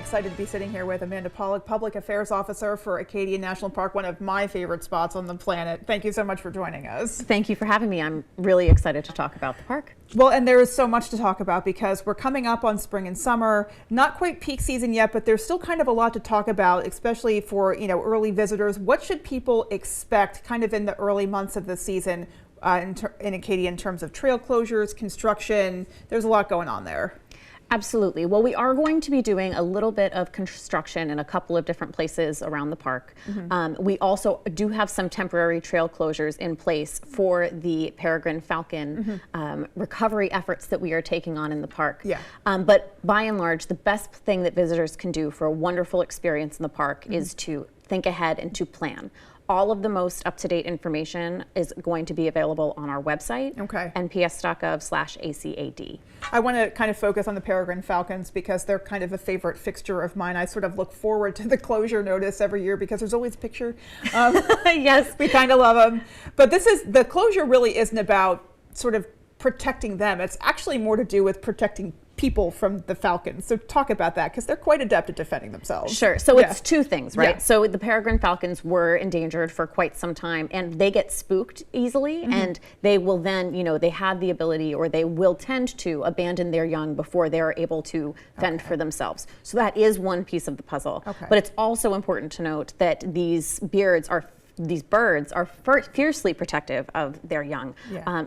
excited to be sitting here with Amanda Pollock, Public Affairs Officer for Acadia National Park, one of my favorite spots on the planet. Thank you so much for joining us. Thank you for having me. I'm really excited to talk about the park. Well, and there is so much to talk about because we're coming up on spring and summer. Not quite peak season yet, but there's still kind of a lot to talk about, especially for early visitors. What should people expect kind of in the early months of the season in Acadia in terms of trail closures, construction? There's a lot going on there. Absolutely. Well, we are going to be doing a little bit of construction in a couple of different places around the park. We also do have some temporary trail closures in place for the peregrine falcon recovery efforts that we are taking on in the park. Yeah. But by and large, the best thing that visitors can do for a wonderful experience in the park is to think ahead and to plan. All of the most up-to-date information is going to be available on our website, nps.gov/ACAD. I want to kind of focus on the peregrine falcons because they're kind of a favorite fixture of mine. I sort of look forward to the closure notice every year because there's always a picture. Yes, we kind of love them. But the closure really isn't about sort of protecting them. It's actually more to do with protecting people from the falcons. So talk about that because they're quite adept at defending themselves. Sure. So it's two things, right? Yeah. So the peregrine falcons were endangered for quite some time and they get spooked easily and they will then, they have the ability or they will tend to abandon their young before they're able to fend for themselves. So that is one piece of the puzzle. But it's also important to note that these birds are fiercely protective of their young.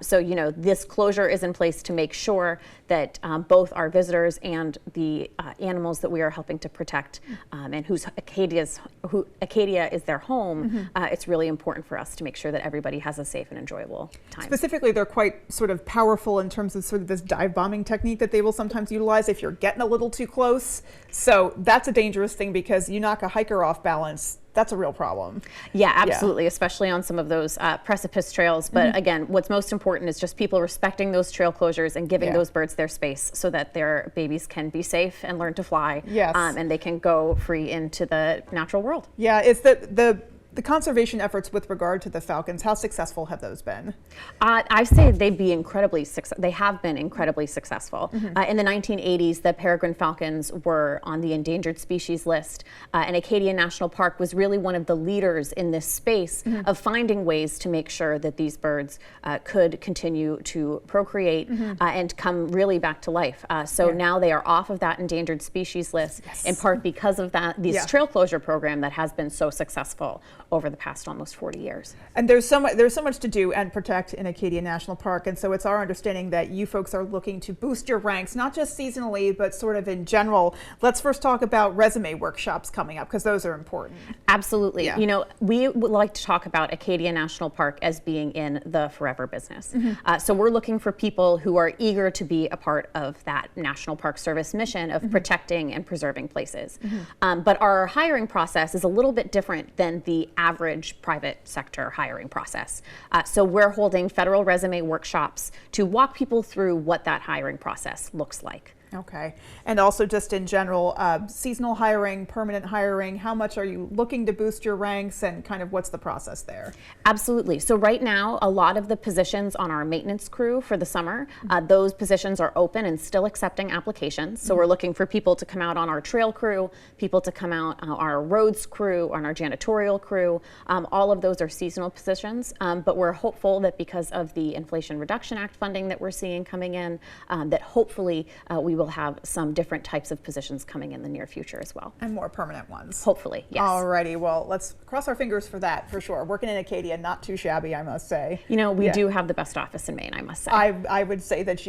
So, this closure is in place to make sure that both our visitors and the animals that we are helping to protect and who Acadia is their home, it's really important for us to make sure that everybody has a safe and enjoyable time. Specifically, they're quite sort of powerful in terms of sort of this dive bombing technique that they will sometimes utilize if you're getting a little too close. So that's a dangerous thing because you knock a hiker off balance, that's a real problem. Yeah, absolutely, especially on some of those precipice trails. But again, what's most important is just people respecting those trail closures and giving those birds their space so that their babies can be safe and learn to fly. And they can go free into the natural world. Yeah, it's the conservation efforts with regard to the falcons, how successful have those been? I say they have been incredibly successful. In the 1980s, the peregrine falcons were on the endangered species list, and Acadia National Park was really one of the leaders in this space of finding ways to make sure that these birds could continue to procreate and come really back to life. So now they are off of that endangered species list, in part because of this trail closure program that has been so successful over the past almost 40 years. And there's so much to do and protect in Acadia National Park, and so it's our understanding that you folks are looking to boost your ranks, not just seasonally, but sort of in general. Let's first talk about resume workshops coming up, because those are important. Absolutely. We would like to talk about Acadia National Park as being in the forever business. So we're looking for people who are eager to be a part of that National Park Service mission of protecting and preserving places. But our hiring process is a little bit different than the average private sector hiring process. So we're holding federal resume workshops to walk people through what that hiring process looks like. Okay. And also just in general, seasonal hiring, permanent hiring, how much are you looking to boost your ranks and kind of what's the process there? Absolutely. So right now, a lot of the positions on our maintenance crew for the summer, those positions are open and still accepting applications. So we're looking for people to come out on our trail crew, people to come out on our roads crew, on our janitorial crew. All of those are seasonal positions, but we're hopeful that because of the Inflation Reduction Act funding that we're seeing coming in, that hopefully we will have some different types of positions coming in the near future as well. And more permanent ones. Hopefully, yes. Alrighty, well, let's cross our fingers for that, for sure. Working in Acadia, not too shabby, I must say. We do have the best office in Maine, I must say. I would say that you